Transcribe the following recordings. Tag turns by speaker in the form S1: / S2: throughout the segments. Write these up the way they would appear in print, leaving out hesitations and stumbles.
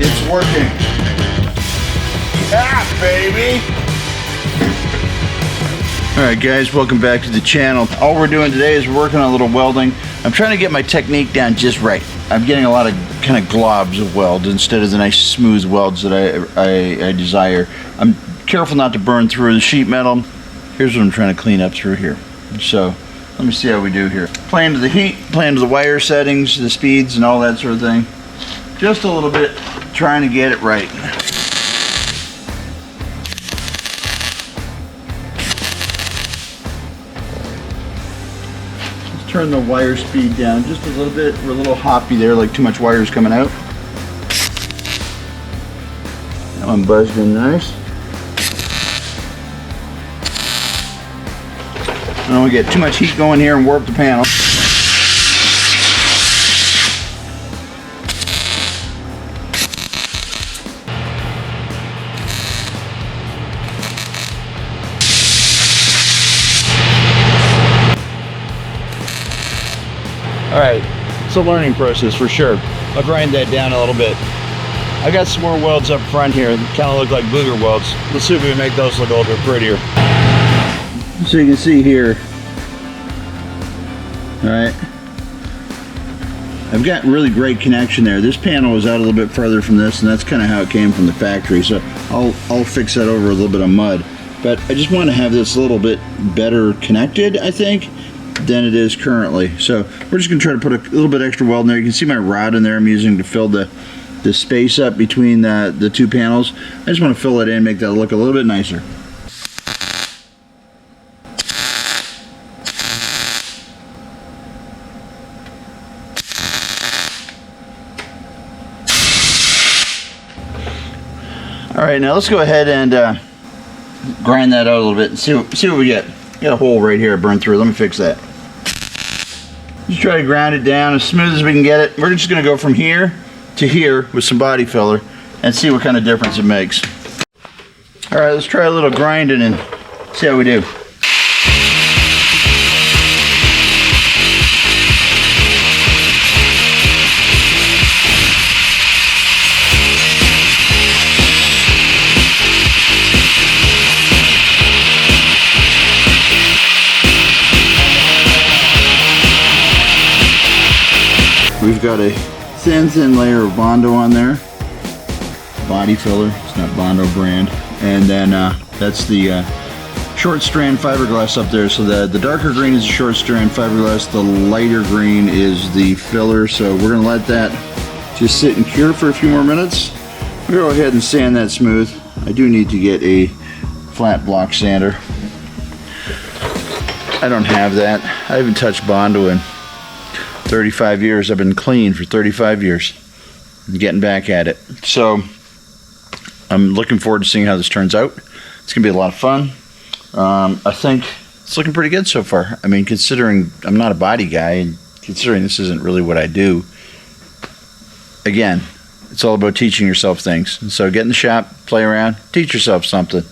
S1: It's working. Ah, baby! Alright guys, welcome back to the channel. All we're doing today is we're working on a little welding. I'm trying to get my technique down just right. I'm getting a lot of kind of globs of weld instead of the nice smooth welds that I desire. I'm careful not to burn through the sheet metal. Here's what I'm trying to clean up through here. So let me see how we do here. Playing to the heat, playing to the wire settings, the speeds and all that sort of thing. Just a little bit, trying to get it right. Turn the wire speed down just a little bit. We're a little hoppy there, like too much wires coming out. That one buzzed in nice. I don't want to get too much heat going here and warp the panel. Alright, it's a learning process for sure. I'll grind that down a little bit. I got some more welds up front here that kind of look like booger welds. Let's see if we can make those look a little bit prettier. So you can see here, alright, I've got really great connection there. This panel was out a little bit further from this, and that's kind of how it came from the factory. So I'll fix that over a little bit of mud. But I just want to have this a little bit better connected, I think, than it is currently. So we're just going to try to put a little bit extra weld in there. You can see my rod in there I'm using to fill the space up between the two panels. I just want to fill it in, make that look a little bit nicer. Alright, now let's go ahead and grind that out a little bit and see what we get. Got a hole right here I burned through. Let me fix that. Just try to grind it down as smooth as we can get it. We're just going to go from here to here with some body filler and see what kind of difference it makes. Alright, let's try a little grinding and see how we do. We've got a thin layer of Bondo on there. Body filler, it's not Bondo brand. And then that's the short-strand fiberglass up there. So the darker green is the short-strand fiberglass, the lighter green is the filler. So we're gonna let that just sit and cure for a few more minutes. We'll go ahead and sand that smooth. I do need to get a flat block sander. I don't have that. I haven't touched Bondo in 35 years. I've been clean for 35 years. I'm getting back at it. So I'm looking forward to seeing how this turns out. It's gonna be a lot of fun. I think it's looking pretty good so far. I mean, considering I'm not a body guy and considering this isn't really what I do, again, it's all about teaching yourself things. So get in the shop, play around, teach yourself something.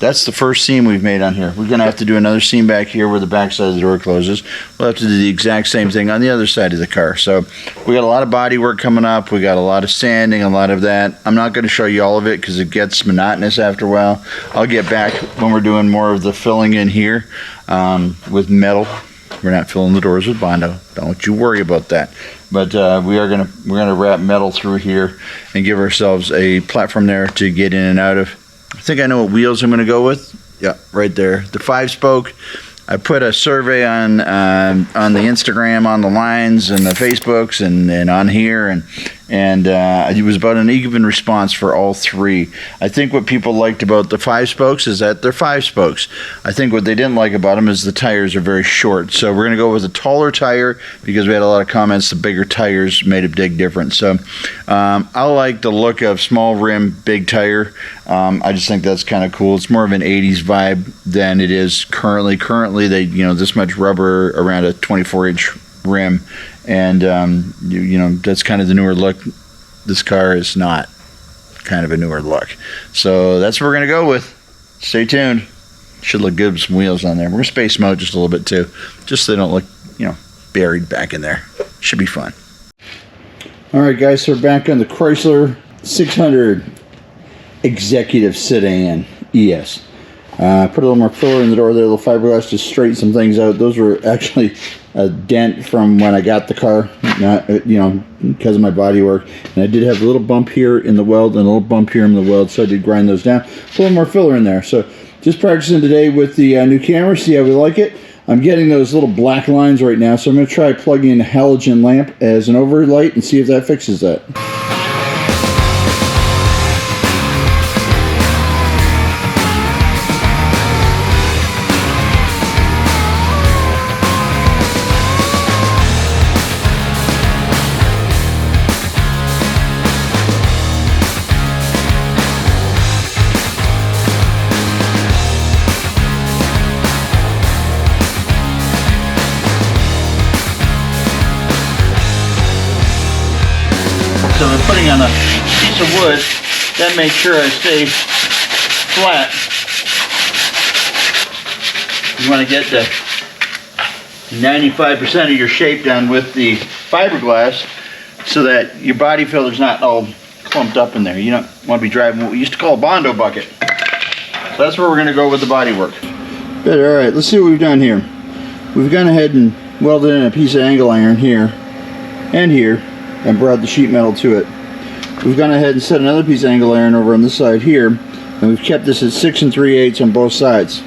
S1: That's the first seam we've made on here. We're going to have to do another seam back here where the back side of the door closes. We'll have to do the exact same thing on the other side of the car. So we got a lot of body work coming up. We got a lot of sanding, a lot of that. I'm not going to show you all of it because it gets monotonous after a while. I'll get back when we're doing more of the filling in here with metal. We're not filling the doors with Bondo. Don't you worry about that. But we're gonna wrap metal through here and give ourselves a platform there to get in and out of. I think I know what wheels I'm going to go with. Yeah, right there. The 5-spoke. I put a survey on the Instagram, on the lines, and the Facebooks, and on here, and it was about an even response for all three. I think what people liked about the 5-spokes is that they're 5-spokes. I think what they didn't like about them is the tires are very short. So we're going to go with a taller tire because we had a lot of comments the bigger tires made a big difference. So I like the look of small rim, big tire. I just think that's kind of cool. It's more of an 80s vibe than it is currently. Currently, they this much rubber around a 24-inch rim, and that's kind of the newer look. This car is not kind of a newer look, so that's what we're gonna go with. Stay tuned. Should look good with some wheels on there. We're gonna space them out just a little bit too, just so they don't look buried back in there. Should be fun. All right, guys, so we're back on the Chrysler 600 executive sedan ES. Put a little more filler in the door there, a little fiberglass to straighten some things out. Those were actually a dent from when I got the car, not, you know, because of my body work. And I did have a little bump here in the weld and a little bump here in the weld, so I did grind those down. Put a little more filler in there. So just practicing today with the new camera, see how we like it. I'm getting those little black lines right now, so I'm going to try plugging in a halogen lamp as an overlight and see if that fixes that. So I'm putting on a piece of wood, that makes sure I stay flat. You want to get the 95% of your shape done with the fiberglass so that your body filler's not all clumped up in there. You don't want to be driving what we used to call a Bondo bucket. So that's where we're going to go with the body work. Good, alright, let's see what we've done here. We've gone ahead and welded in a piece of angle iron here and here, and brought the sheet metal to it. We've gone ahead and set another piece of angle iron over on this side here, and we've kept this at 6 3/8 on both sides.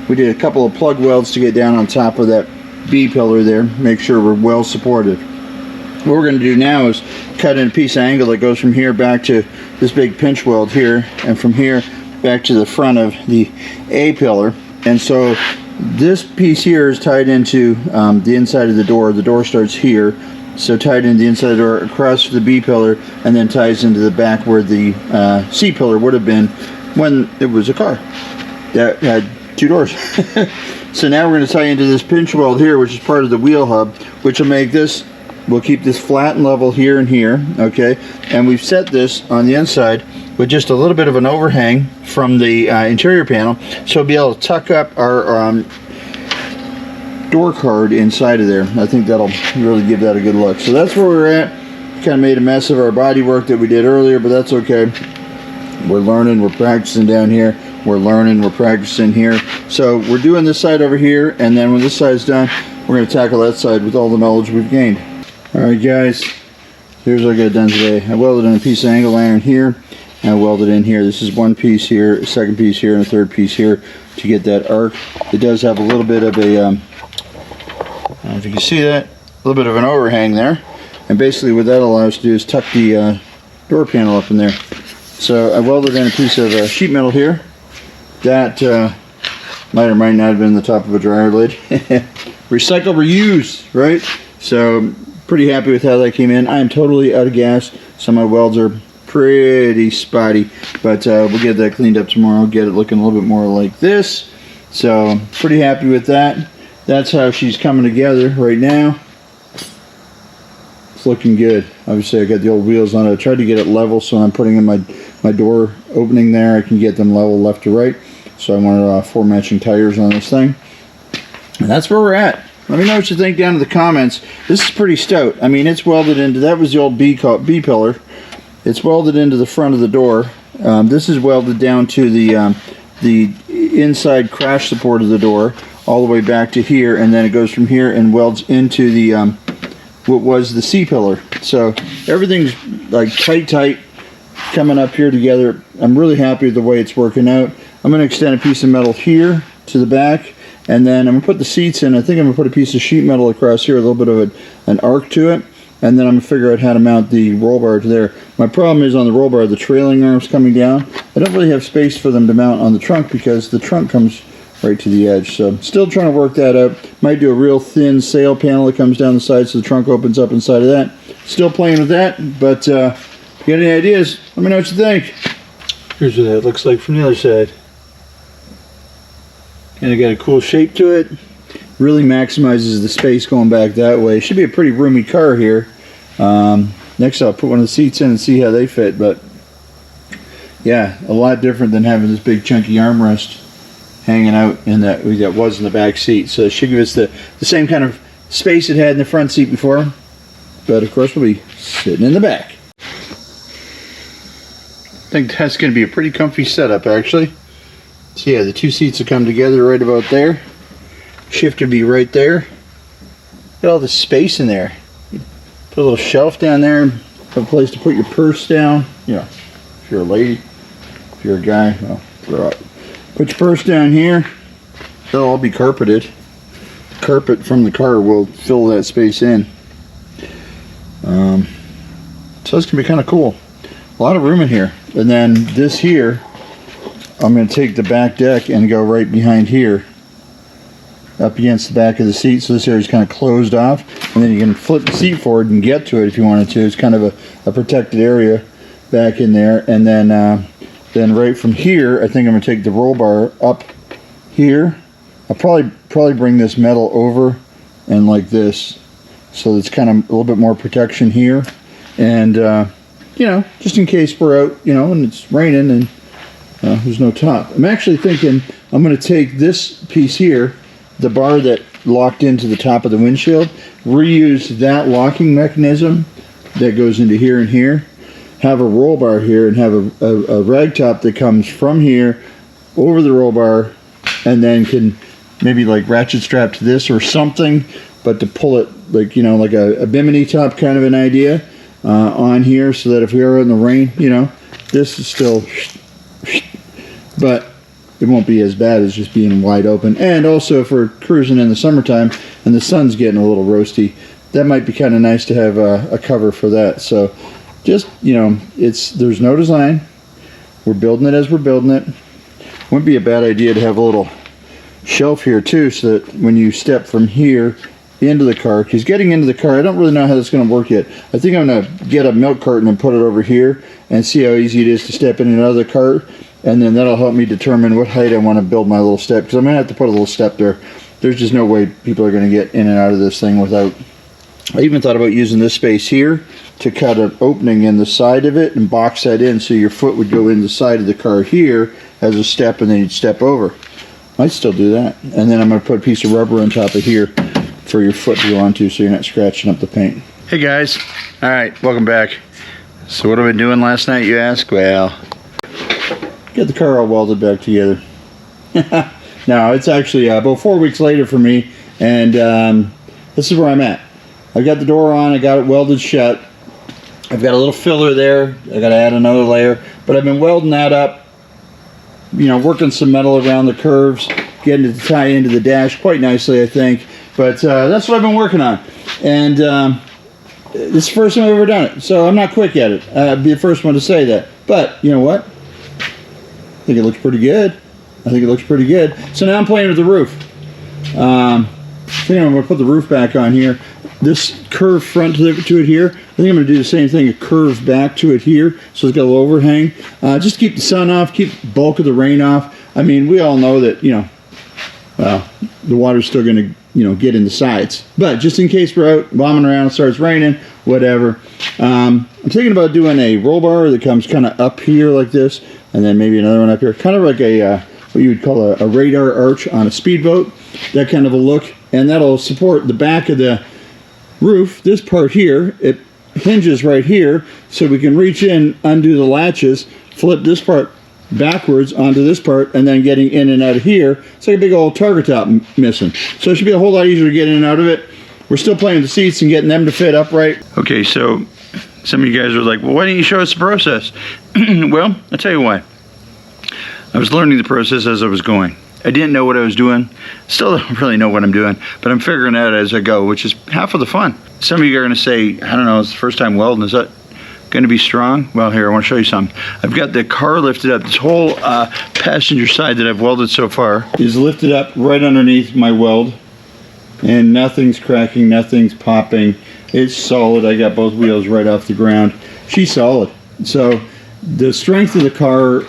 S1: We did a couple of plug welds to get down on top of that B pillar there, make sure we're well supported. What we're going to do now is cut in a piece of angle that goes from here back to this big pinch weld here, and from here back to the front of the A pillar. And so this piece here is tied into the inside of the door. The door starts here. So tied into the inside door across the B pillar, and then ties into the back where the C pillar would have been when it was a car that had two doors. So now we're going to tie into this pinch weld here, which is part of the wheel hub, which will make this, we'll keep this flat and level here and here, okay? And we've set this on the inside with just a little bit of an overhang from the interior panel, so we'll be able to tuck up our door card inside of there. I think that'll really give that a good look. So that's where we're at. Kind of made a mess of our body work that we did earlier, but that's okay. We're learning, we're practicing down here. We're learning, we're practicing here. So we're doing this side over here, and then when this side's done, we're going to tackle that side with all the knowledge we've gained. Alright guys, here's what I got done today. I welded in a piece of angle iron here, and I welded in here. This is one piece here, a second piece here, and a third piece here to get that arc. It does have a little bit of a I don't know if you can see that, a little bit of an overhang there, and basically what that allows us to do is tuck the door panel up in there. So I welded in a piece of sheet metal here that might or might not have been in the top of a dryer lid. Recycle, reuse, right? So pretty happy with how that came in. I am totally out of gas, so my welds are pretty spotty, but we'll get that cleaned up tomorrow, get it looking a little bit more like this. So pretty happy with that. That's how she's coming together right now. It's looking good. Obviously I got the old wheels on it. I tried to get it level, so I'm putting in my door opening there. I can get them level left to right. So I wanted 4 matching tires on this thing. And that's where we're at. Let me know what you think down in the comments. This is pretty stout. I mean, it's welded into, that was the old B pillar. It's welded into the front of the door. This is welded down to the inside crash support of the door, all the way back to here, and then it goes from here and welds into the what was the C pillar. So everything's like tight coming up here together. I'm really happy with the way it's working out. I'm going to extend a piece of metal here to the back, and then I'm going to put the seats in. I think I'm going to put a piece of sheet metal across here, a little bit of an arc to it, and then I'm going to figure out how to mount the roll bar to there. My problem is on the roll bar, the trailing arms coming down, I don't really have space for them to mount on the trunk because the trunk comes right to the edge. So still trying to work that out. Might do a real thin sail panel that comes down the side so the trunk opens up inside of that. Still playing with that, but if you got any ideas, let me know what you think. Here's what that looks like from the other side. And it got a cool shape to it. Really maximizes the space going back that way. Should be a pretty roomy car here. Next I'll put one of the seats in and see how they fit, but yeah, a lot different than having this big chunky armrest hanging out in that was in the back seat. So it should give us the same kind of space it had in the front seat before, but of course we'll be sitting in the back. think that's going to be a pretty comfy setup, actually. So yeah, the two seats will come together right about there. Shifter be right there. Got all the space in there. Put a little shelf down there. Have a place to put your purse down. You know, if you're a lady, if you're a guy, well, throw it. Put your purse down here. They'll all be carpeted. Carpet from the car will fill that space in. So it's gonna be kind of cool. A lot of room in here. And then this here, I'm gonna take the back deck and go right behind here, up against the back of the seat. So this area is kind of closed off, and then you can flip the seat forward and get to it if you wanted to. It's kind of a protected area back in there. And then right from here, I think I'm gonna take the roll bar up here. I'll probably bring this metal over and like this, so it's kind of a little bit more protection here. And you know, just in case we're out, you know, and it's raining and there's no top. I'm actually thinking I'm going to take this piece here, the bar that locked into the top of the windshield, reuse that locking mechanism that goes into here and here, have a roll bar here, and have a rag top that comes from here over the roll bar, and then can maybe like ratchet strap to this or something, but to pull it like, you know, like a bimini top kind of an idea on here, so that if we are in the rain, you know, this is still, but it won't be as bad as just being wide open. And also if we're cruising in the summertime and the sun's getting a little roasty, that might be kind of nice to have a cover for that. So just, you know, there's no design. We're building it as we're building it. Wouldn't be a bad idea to have a little shelf here too, so that when you step from here into the car, because getting into the car, I don't really know how that's going to work yet. I think I'm going to get a milk carton and put it over here and see how easy it is to step in and out of the cart, and then that'll help me determine what height I want to build my little step, because I'm going to have to put a little step there. There's just no way people are going to get in and out of this thing without. I even thought about using this space here to cut an opening in the side of it and box that in, so your foot would go in the side of the car here as a step, and then you'd step over. Might still do that. And then I'm going to put a piece of rubber on top of here for your foot to go onto, so you're not scratching up the paint. Hey guys, all right, welcome back. So what have I been doing last night, you ask? Well, get the car all welded back together. No, it's actually about 4 weeks later for me, and this is where I'm at. I've got the door on, I got it welded shut. I've got a little filler there, I got to add another layer, but I've been welding that up, you know, working some metal around the curves, getting it to tie into the dash quite nicely, I think. But that's what I've been working on, and this is the first time I've ever done it, so I'm not quick at it. I'd be the first one to say that, but you know what? I think it looks pretty good. I think it looks pretty good. So now I'm playing with the roof. I think I'm going to put the roof back on here. This curved front to it here, I think I'm going to do the same thing, a curve back to it here, so it's got a little overhang. Just keep the sun off, keep the bulk of the rain off. I mean, we all know that, you know, the water's still going to, you know, get in the sides. But just in case we're out bombing around, it starts raining, whatever. I'm thinking about doing a roll bar that comes kind of up here like this, and then maybe another one up here, kind of like a what you would call a radar arch on a speedboat, that kind of a look, and that'll support the back of the roof. This part here, it hinges right here, so we can reach in, undo the latches, flip this part backwards onto this part, and then getting in and out of here. It's like a big old target top missing. So it should be a whole lot easier to get in and out of it. We're still playing with the seats and getting them to fit upright. Okay, so some of you guys are like, well, why didn't you show us the process? Well, I'll tell you why. I was learning the process as I was going. I didn't know what I was doing. Still don't really know what I'm doing, but I'm figuring it out as I go, which is half of the fun. Some of you are going to say, I don't know, it's the first time welding. Is that going to be strong? Well, here, I want to show you something. I've got the car lifted up. This whole passenger side that I've welded so far is lifted up right underneath my weld, and nothing's cracking, nothing's popping. It's solid. I got both wheels right off the ground. She's solid. So the strength of the car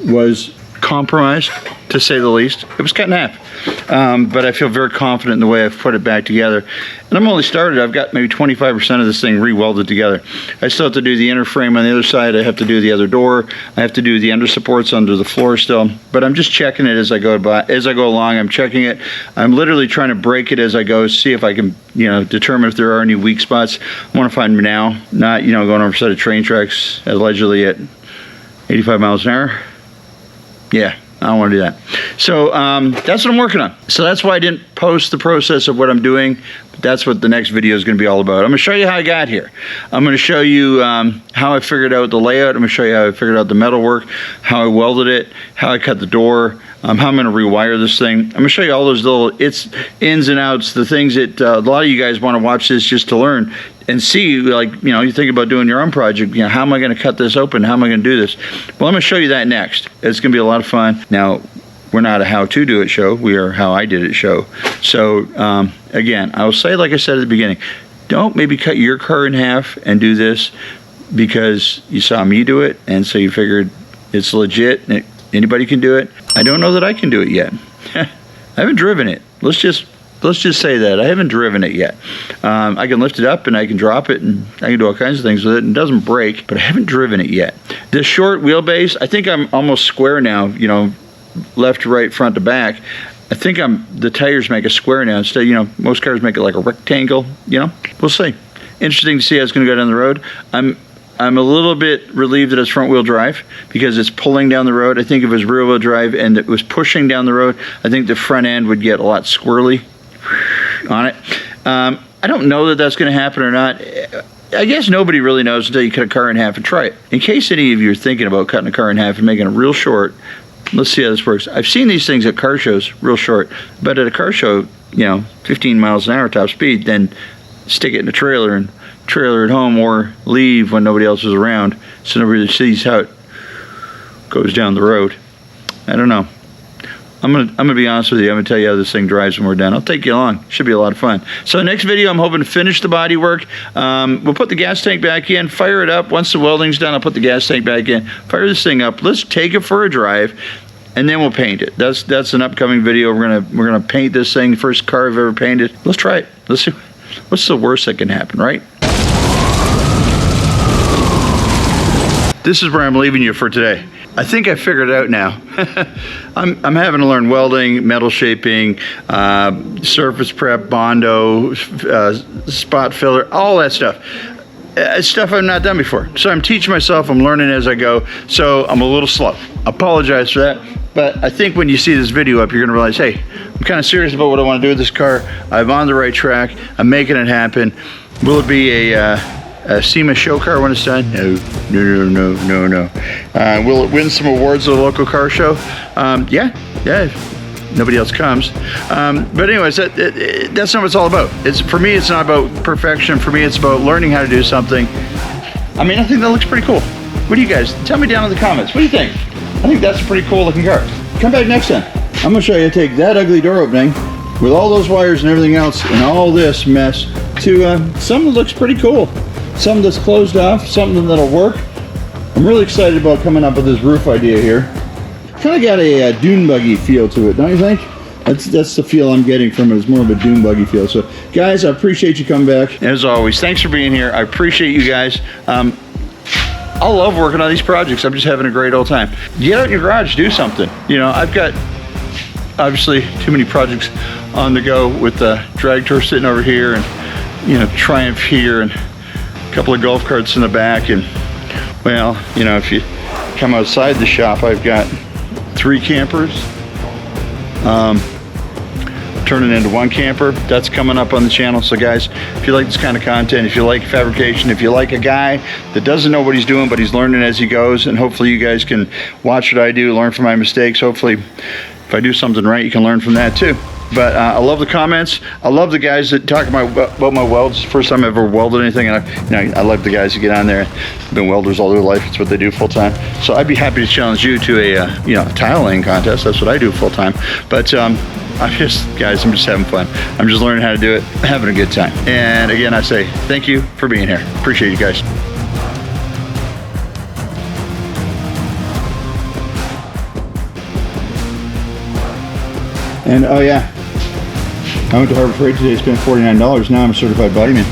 S1: was compromised, to say the least. It was cut in half, but I feel very confident in the way I've put it back together. And I'm only started. I've got maybe 25% of this thing re-welded together. I still have to do the inner frame on the other side. I have to do the other door. I have to do the under supports under the floor still. But I'm just checking it as I go along. I'm checking it. I'm literally trying to break it as I go, see if I can, you know, determine if there are any weak spots. I want to find them now, not, you know, going over a set of train tracks allegedly at 85 miles an hour. Yeah, I don't want to do that. So that's what I'm working on. So that's why I didn't post the process of what I'm doing. But that's what the next video is going to be all about. I'm going to show you how I got here. I'm going to show you how I figured out the layout. I'm going to show you how I figured out the metal work, how I welded it, how I cut the door, how I'm going to rewire this thing. I'm going to show you all those little ins and outs, the things that a lot of you guys want to watch this just to learn and see, like, you know, you think about doing your own project, you know, how am I going to cut this open? How am I going to do this? Well, I'm going to show you that next. It's going to be a lot of fun. Now, we're not a how to do it show. We are how I did it show. So, again, I will say, like I said at the beginning, don't maybe cut your car in half and do this because you saw me do it, and so you figured it's legit, anybody can do it. I don't know that I can do it yet. I haven't driven it. Let's just say that. I haven't driven it yet. I can lift it up and I can drop it and I can do all kinds of things with it, and it doesn't break, but I haven't driven it yet. This short wheelbase, I think I'm almost square now, you know, left to right, front to back. I think the tires make a square now instead, you know, most cars make it like a rectangle, you know. We'll see. Interesting to see how it's going to go down the road. I'm a little bit relieved that it's front wheel drive because it's pulling down the road. I think if it was rear wheel drive and it was pushing down the road, I think the front end would get a lot squirrely on it. I don't know that that's going to happen or not. I guess nobody really knows until you cut a car in half and try it. In case any of you are thinking about cutting a car in half and making it real short, let's see how this works. I've seen these things at car shows, real short, but at a car show, you know, 15 miles an hour top speed, then stick it in a trailer and trailer at home, or leave when nobody else is around so nobody sees how it goes down the road. I don't know. I'm gonna be honest with you. I'm gonna tell you how this thing drives when we're done. I'll take you along. Should be a lot of fun. So next video, I'm hoping to finish the body work. We'll put the gas tank back in, fire it up. Once the welding's done, I'll put the gas tank back in, fire this thing up. Let's take it for a drive, and then we'll paint it. That's an upcoming video. We're gonna paint this thing. First car I've ever painted. Let's try it. Let's see. What's the worst that can happen, right? This is where I'm leaving you for today. I think I figured it out now. I'm having to learn welding, metal shaping, surface prep, Bondo, spot filler, all that stuff. It's stuff I've not done before. So I'm teaching myself, I'm learning as I go, so I'm a little slow. I apologize for that, but I think when you see this video up, you're gonna realize, hey, I'm kind of serious about what I want to do with this car. I'm on the right track. I'm making it happen. Will it be a SEMA show car when it's done? No. Will it win some awards at a local car show? Yeah. Nobody else comes. But anyways, that's not what it's all about. For me, it's not about perfection. For me, it's about learning how to do something. I mean, I think that looks pretty cool. What do you guys, tell me down in the comments. What do you think? I think that's a pretty cool looking car. Come back next time. I'm gonna show you how to take that ugly door opening with all those wires and everything else and all this mess to something that looks pretty cool. Something that's closed off, something that'll work. I'm really excited about coming up with this roof idea here. Kind of got a dune buggy feel to it, don't you think? That's the feel I'm getting from it. It's more of a dune buggy feel. So guys, I appreciate you coming back. As always, thanks for being here. I appreciate you guys. I love working on these projects. I'm just having a great old time. Get out in your garage, do something. You know, I've got obviously too many projects on the go with the drag tour sitting over here and, you know, Triumph here and a couple of golf carts in the back. And well, you know, if you come outside the shop, I've got 3 campers turning into 1 camper. That's coming up on the channel. So guys, if you like this kind of content, if you like fabrication, if you like a guy that doesn't know what he's doing but he's learning as he goes, and hopefully you guys can watch what I do, learn from my mistakes. Hopefully if I do something right, you can learn from that too. But I love the comments. I love the guys that talk about my welds. First time I ever welded anything, and I love the guys that get on there. They've been welders all their life. It's what they do full time. So I'd be happy to challenge you to a tile laying contest. That's what I do full time. But I'm just having fun. I'm just learning how to do it, having a good time. And again, I say thank you for being here. Appreciate you guys. And oh yeah, I went to Harbor Freight today, spent $49. Now I'm a certified bodyman.